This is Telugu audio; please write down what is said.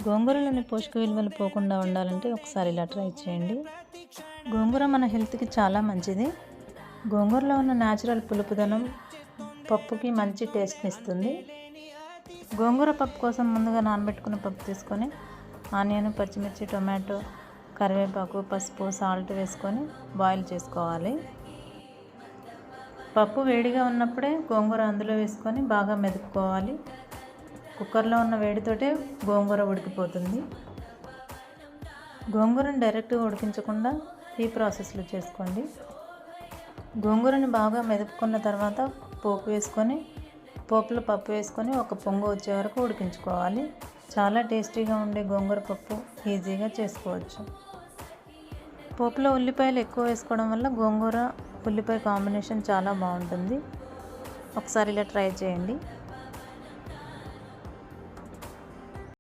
గోంగూరలోని పోషక విలువలు పోకుండా ఉండాలంటే ఒకసారి ఇలా ట్రై చేయండి. గోంగూర మన హెల్త్కి చాలా మంచిది. గోంగూరలో ఉన్న న్యాచురల్ పులుపుదనం పప్పుకి మంచి టేస్ట్ని ఇస్తుంది. గోంగూర పప్పు కోసం ముందుగా నానబెట్టుకున్న పప్పు తీసుకొని ఆనియన్, పచ్చిమిర్చి, టొమాటో, కరివేపాకు, పసుపు, సాల్ట్ వేసుకొని బాయిల్ చేసుకోవాలి. పప్పు వేడిగా ఉన్నప్పుడే గోంగూర అందులో వేసుకొని బాగా మెదుపుకోవాలి. కుక్కర్లో ఉన్న వేడితోటే గోంగూర ఉడికిపోతుంది. గోంగూరను డైరెక్ట్గా ఉడికించకుండా ఈ ప్రాసెస్లో చేసుకోండి. గోంగూరని బాగా మెదుపుకున్న తర్వాత పోపులో పప్పు వేసుకొని ఒక పొంగు వచ్చే వరకు ఉడికించుకోవాలి. చాలా టేస్టీగా ఉండే గోంగూర పప్పు ఈజీగా చేసుకోవచ్చు. పోపులో ఉల్లిపాయలు ఎక్కువ వేసుకోవడం వల్ల గోంగూర ఉల్లిపాయ కాంబినేషన్ చాలా బాగుంటుంది. ఒకసారి ఇలా ట్రై చేయండి.